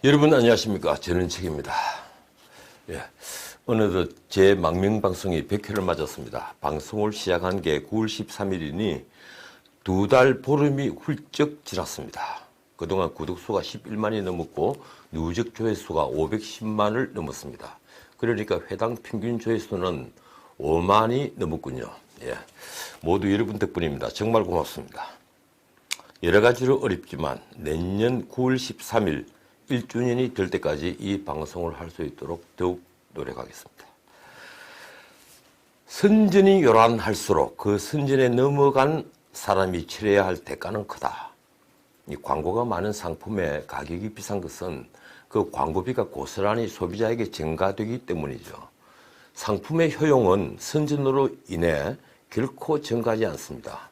여러분 안녕하십니까. 저는 책입니다. 예, 어느덧 제 망명방송이 100회를 맞았습니다. 방송을 시작한 게 9월 13일이니 2달 보름이 훌쩍 지났습니다. 그동안 구독수가 11만이 넘었고 누적 조회수가 510만을 넘었습니다. 그러니까 회당 평균 조회수는 5만이 넘었군요. 예, 모두 여러분 덕분입니다. 정말 고맙습니다. 여러 가지로 어렵지만 내년 9월 13일 1주년이 될 때까지 이 방송을 할 수 있도록 더욱 노력하겠습니다. 선전이 요란할수록 그 선전에 넘어간 사람이 치러야 할 대가는 크다. 이 광고가 많은 상품의 가격이 비싼 것은 그 광고비가 고스란히 소비자에게 전가되기 때문이죠. 상품의 효용은 선전으로 인해 결코 증가하지 않습니다.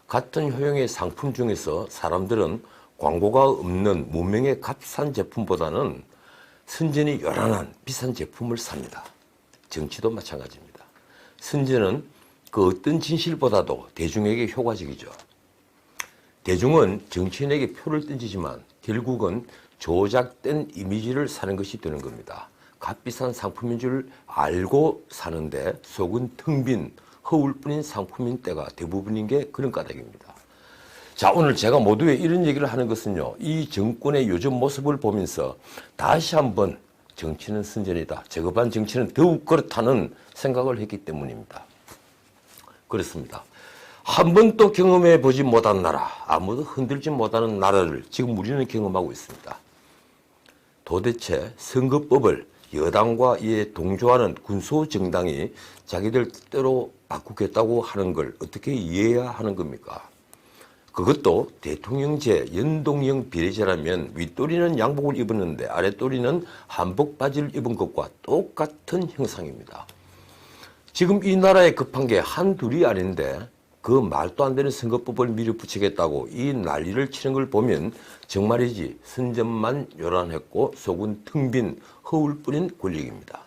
같은 효용의 상품 중에서 사람들은 광고가 없는 무명의 값싼 제품보다는 선전이 요란한 비싼 제품을 삽니다. 정치도 마찬가지입니다. 선전은 그 어떤 진실보다도 대중에게 효과적이죠. 대중은 정치인에게 표를 던지지만 결국은 조작된 이미지를 사는 것이 되는 겁니다. 값비싼 상품인 줄 알고 사는데 속은 텅 빈 허울 뿐인 상품인 때가 대부분인 게 그런 까닭입니다. 자, 오늘 제가 모두에 이런 얘기를 하는 것은요, 이 정권의 요즘 모습을 보면서 다시 한번 정치는 선전이다, 저급한 정치는 더욱 그렇다는 생각을 했기 때문입니다. 그렇습니다. 한 번도 경험해 보지 못한 나라, 아무도 흔들지 못하는 나라를 지금 우리는 경험하고 있습니다. 도대체 선거법을 여당과 이에 동조하는 군소정당이 자기들 뜻대로 바꾸겠다고 하는 걸 어떻게 이해해야 하는 겁니까? 그것도 대통령제 연동형 비례제라면 윗도리는 양복을 입었는데 아랫도리는 한복 바지를 입은 것과 똑같은 형상입니다. 지금 이 나라에 급한 게 한둘이 아닌데 그 말도 안 되는 선거법을 밀어붙이겠다고 이 난리를 치는 걸 보면 정말이지 선전만 요란했고 속은 텅 빈 허울뿐인 권력입니다.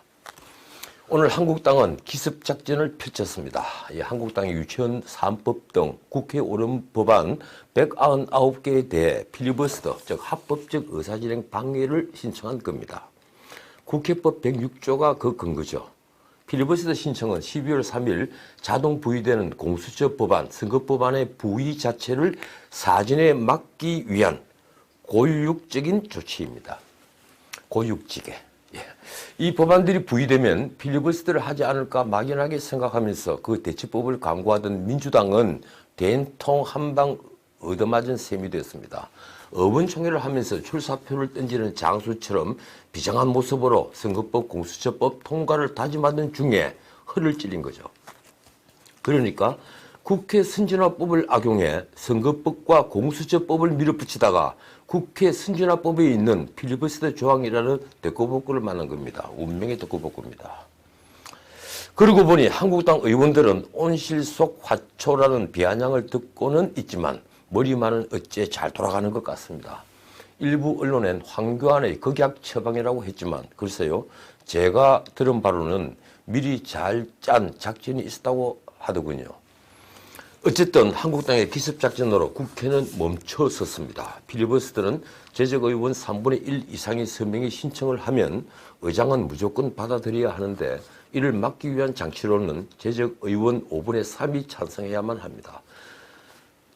오늘 한국당은 기습작전을 펼쳤습니다. 이 한국당의 유치원 3법 등 국회에 오른 법안 199개에 대해 필리버스터, 즉 합법적 의사진행 방해를 신청한 겁니다. 국회법 106조가 그 근거죠. 필리버스터 신청은 12월 3일 자동 부의되는 공수처 법안, 선거법안의 부의 자체를 사전에 막기 위한 고유육적인 조치입니다. 고육지게. 이 법안들이 부의되면 필리버스터를 하지 않을까 막연하게 생각하면서 그 대처법을 강구하던 민주당은 된통 한방 얻어맞은 셈이 되었습니다. 의원총회를 하면서 출사표를 던지는 장수처럼 비장한 모습으로 선거법, 공수처법 통과를 다짐하던 중에 허를 찔린 거죠. 그러니까 국회 선진화법을 악용해 선거법과 공수처법을 밀어붙이다가 국회 선진화법에 있는 필리버스터 조항이라는 데꼬복구를 만난 겁니다. 운명의 데꼬복구입니다. 그러고 보니 한국당 의원들은 온실속 화초라는 비아냥을 듣고는 있지만 머리만은 어째 잘 돌아가는 것 같습니다. 일부 언론엔 황교안의 극약 처방이라고 했지만 글쎄요, 제가 들은 바로는 미리 잘 짠 작전이 있었다고 하더군요. 어쨌든 한국당의 기습작전으로 국회는 멈춰섰습니다. 필리버스터는 제적의원 3분의 1 이상의 서명이 신청을 하면 의장은 무조건 받아들여야 하는데 이를 막기 위한 장치로는 제적의원 5분의 3이 찬성해야만 합니다.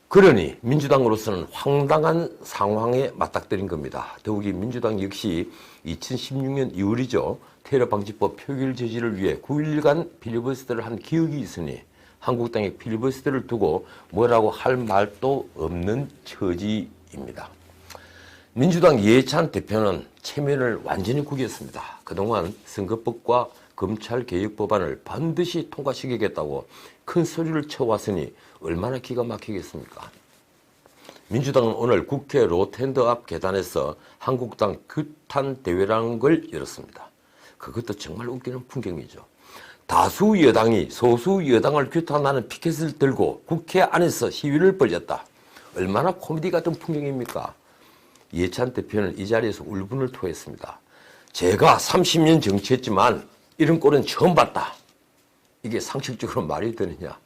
그러니 민주당으로서는 황당한 상황에 맞닥뜨린 겁니다. 더욱이 민주당 역시 2016년 2월이죠. 테러방지법 표결 제지를 위해 9일간 필리버스터를 한 기억이 있으니 한국당의 필리버스터를 두고 뭐라고 할 말도 없는 처지입니다. 민주당 이해찬 대표는 체면을 완전히 구겼습니다. 그동안 선거법과 검찰개혁 법안을 반드시 통과시키겠다고 큰 소리를 쳐왔으니 얼마나 기가 막히겠습니까? 민주당은 오늘 국회 로텐더 앞 계단에서 한국당 규탄 대회라는 걸 열었습니다. 그것도 정말 웃기는 풍경이죠. 다수 여당이 소수 여당을 규탄하는 피켓을 들고 국회 안에서 시위를 벌였다. 얼마나 코미디 같은 풍경입니까? 이해찬 대표는 이 자리에서 울분을 토했습니다. 제가 30년 정치했지만 이런 꼴은 처음 봤다. 이게 상식적으로 말이 되느냐?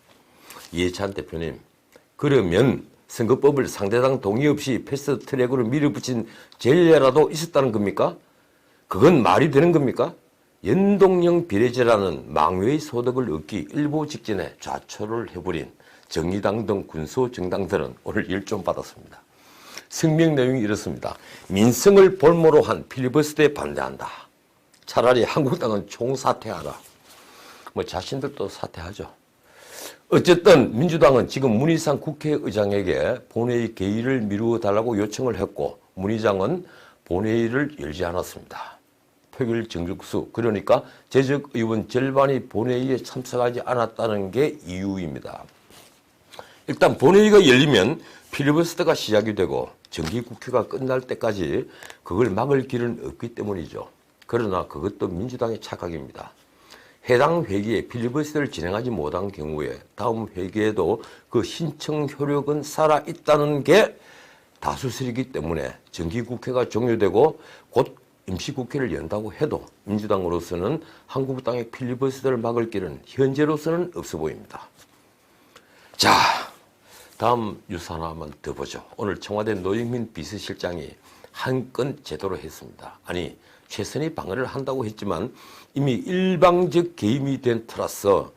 이해찬 대표님, 그러면 선거법을 상대당 동의 없이 패스트트랙으로 밀어붙인 전례라도 있었다는 겁니까? 그건 말이 되는 겁니까? 연동형 비례제라는 망외의 소득을 얻기 일보 직전에 좌초를 해버린 정의당 등 군소정당들은 오늘 일 좀 받았습니다. 성명 내용이 이렇습니다. 민생을 볼모로 한 필리버스터에 반대한다. 차라리 한국당은 총사퇴하라. 뭐 자신들도 사퇴하죠. 어쨌든 민주당은 지금 문희상 국회의장에게 본회의 개의를 미루어 달라고 요청을 했고 문의장은 본회의를 열지 않았습니다. 표결 정족수, 그러니까 재적 의원 절반이 본회의에 참석하지 않았다는 게 이유입니다. 일단 본회의가 열리면 필리버스터가 시작이 되고 정기국회가 끝날 때까지 그걸 막을 길은 없기 때문이죠. 그러나 그것도 민주당의 착각입니다. 해당 회기에 필리버스터를 진행하지 못한 경우에 다음 회기에도 그 신청 효력은 살아있다는 게 다수설이기 때문에 정기국회가 종료되고 곧 임시국회를 연다고 해도 민주당으로서는 한국당의 필리버스터를 막을 길은 현재로서는 없어 보입니다. 자, 다음 뉴스 하나만 더 보죠. 오늘 청와대 노영민 비서실장이 한 건 제대로 했습니다. 아니, 최선의 방어를 한다고 했지만 이미 일방적 개입이 된 터라서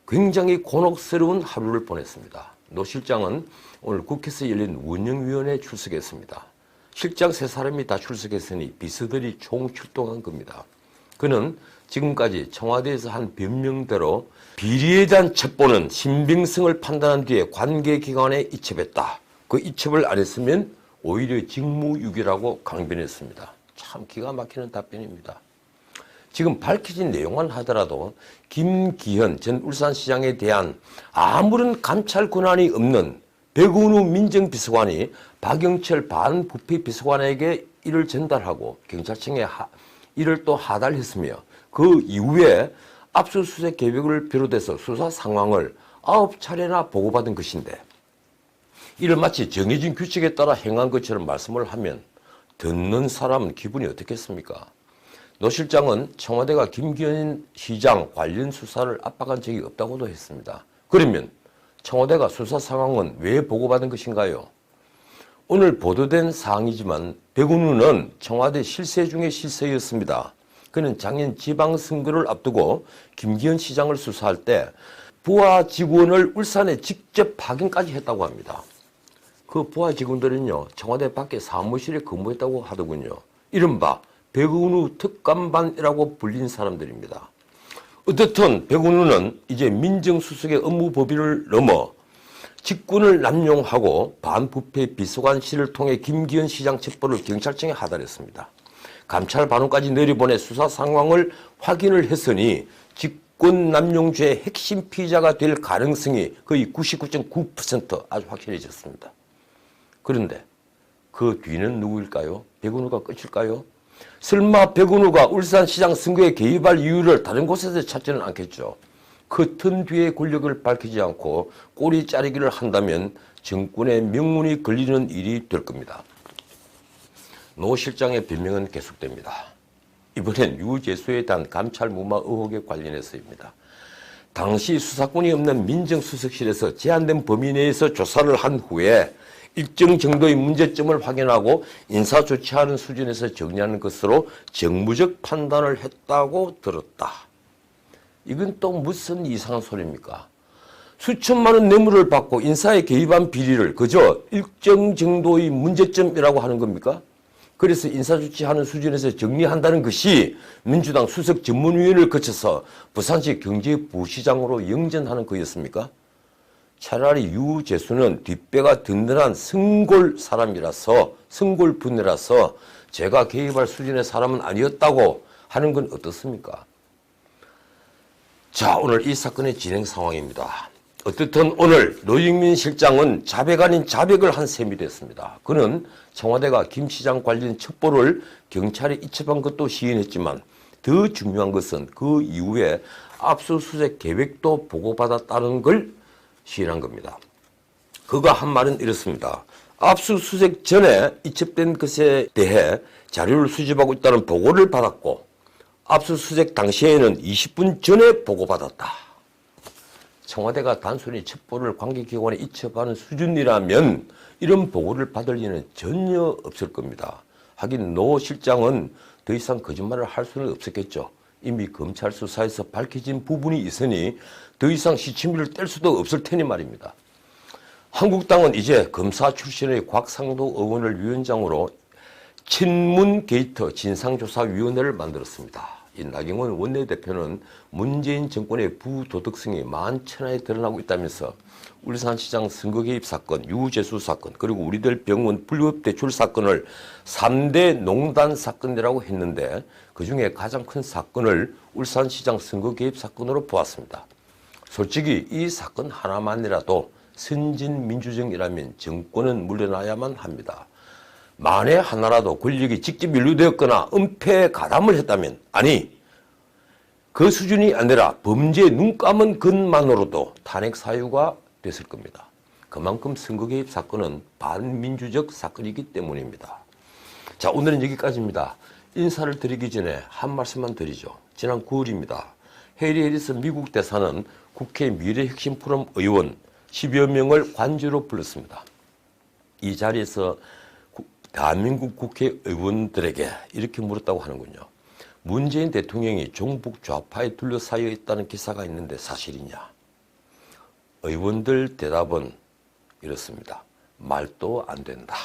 굉장히 곤혹스러운 하루를 보냈습니다. 노 실장은 오늘 국회에서 열린 운영위원회에 출석했습니다. 실장 세 사람이 다 출석했으니 비서들이 총 출동한 겁니다. 그는 지금까지 청와대에서 한 변명대로 비리에 대한 첩보는 신빙성을 판단한 뒤에 관계기관에 이첩했다. 그 이첩을 안 했으면 오히려 직무유기라고 강변했습니다. 참 기가 막히는 답변입니다. 지금 밝혀진 내용만 하더라도 김기현 전 울산시장에 대한 아무런 감찰 권한이 없는 백운우 민정비서관이 박영철 반부패 비서관에게 이를 전달하고 경찰청에 이를 또 하달했으며 그 이후에 압수수색 계획을 비롯해서 수사 상황을 9차례나 보고받은 것인데 이를 마치 정해진 규칙에 따라 행한 것처럼 말씀을 하면 듣는 사람은 기분이 어떻겠습니까? 노 실장은 청와대가 김기현 시장 관련 수사를 압박한 적이 없다고도 했습니다. 그러면 청와대가 수사 상황은 왜 보고받은 것인가요? 오늘 보도된 사항이지만 백운우는 청와대 실세 중의 실세였습니다. 그는 작년 지방선거를 앞두고 김기현 시장을 수사할 때 부하 직원을 울산에 직접 파견까지 했다고 합니다. 그 부하 직원들은요, 청와대 밖에 사무실에 근무했다고 하더군요. 이른바 백운우 특감반이라고 불린 사람들입니다. 어떻든 백운우는 이제 민정수석의 업무 범위를 넘어 직권을 남용하고 반부패 비서관실을 통해 김기현 시장 첩보를 경찰청에 하달했습니다. 감찰 반원까지 내려보내 수사 상황을 확인을 했으니 직권 남용죄의 핵심 피의자가 될 가능성이 거의 99.9% 아주 확실해졌습니다. 그런데 그 뒤는 누구일까요? 백운우가 끝일까요? 설마 백운우가 울산시장 선거에 개입할 이유를 다른 곳에서 찾지는 않겠죠. 그 튼 뒤의 권력을 밝히지 않고 꼬리 자르기를 한다면 정권의 명운이 걸리는 일이 될 겁니다. 노 실장의 변명은 계속됩니다. 이번엔 유재수에 대한 감찰 무마 의혹에 관련해서입니다. 당시 수사권이 없는 민정수석실에서 제한된 범위 내에서 조사를 한 후에 일정 정도의 문제점을 확인하고 인사조치하는 수준에서 정리하는 것으로 정무적 판단을 했다고 들었다. 이건 또 무슨 이상한 소리입니까? 수천만 원 뇌물을 받고 인사에 개입한 비리를 그저 일정 정도의 문제점이라고 하는 겁니까? 그래서 인사조치하는 수준에서 정리한다는 것이 민주당 수석 전문위원회를 거쳐서 부산시 경제부시장으로 영전하는 거였습니까? 차라리 유재수는 뒷배가 든든한 성골 사람이라서, 성골 분이라서 제가 개입할 수준의 사람은 아니었다고 하는 건 어떻습니까? 자, 오늘 이 사건의 진행 상황입니다. 어쨌든 오늘 노영민 실장은 자백 아닌 자백을 한 셈이 됐습니다. 그는 청와대가 김 시장 관련 첩보를 경찰에 이첩한 것도 시인했지만 더 중요한 것은 그 이후에 압수수색 계획도 보고받았다는 걸 시인한 겁니다. 그가 한 말은 이렇습니다. 압수수색 전에 이첩된 것에 대해 자료를 수집하고 있다는 보고를 받았고 압수수색 당시에는 20분 전에 보고받았다. 청와대가 단순히 첩보를 관계기관에 이첩하는 수준이라면 이런 보고를 받을 리는 전혀 없을 겁니다. 하긴 노 실장은 더 이상 거짓말을 할 수는 없었겠죠. 이미 검찰 수사에서 밝혀진 부분이 있으니 더 이상 시치미를 뗄 수도 없을 테니 말입니다. 한국당은 이제 검사 출신의 곽상도 의원을 위원장으로 친문 게이트 진상조사위원회를 만들었습니다. 이 나경원 원내대표는 문재인 정권의 부도덕성이 만천하에 드러나고 있다면서 울산시장 선거 개입 사건, 유재수 사건, 그리고 우리들 병원 불법 대출 사건을 3대 농단 사건이라고 했는데 그중에 가장 큰 사건을 울산시장 선거 개입 사건으로 보았습니다. 솔직히 이 사건 하나만이라도 선진민주정이라면 정권은 물러나야만 합니다. 만에 하나라도 권력이 직접 연루되었거나 은폐 가담을 했다면, 아니 그 수준이 아니라 범죄 눈 감은 것만으로도 탄핵 사유가 됐을 겁니다. 그만큼 선거 개입 사건은 반민주적 사건이기 때문입니다. 자, 오늘은 여기까지입니다. 인사를 드리기 전에 한 말씀만 드리죠. 지난 9월입니다. 해리 해리스 미국 대사는 국회 미래혁신 포럼 의원 10여 명을 관저로 불렀습니다. 이 자리에서 대한민국 국회의원들에게 이렇게 물었다고 하는군요. 문재인 대통령이 종북 좌파에 둘러싸여 있다는 기사가 있는데 사실이냐? 의원들 대답은 이렇습니다. 말도 안 된다.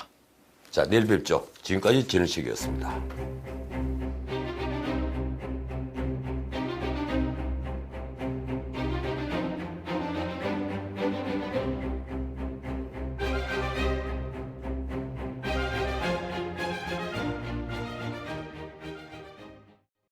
자, 내일 뵙죠. 지금까지 진은식이었습니다.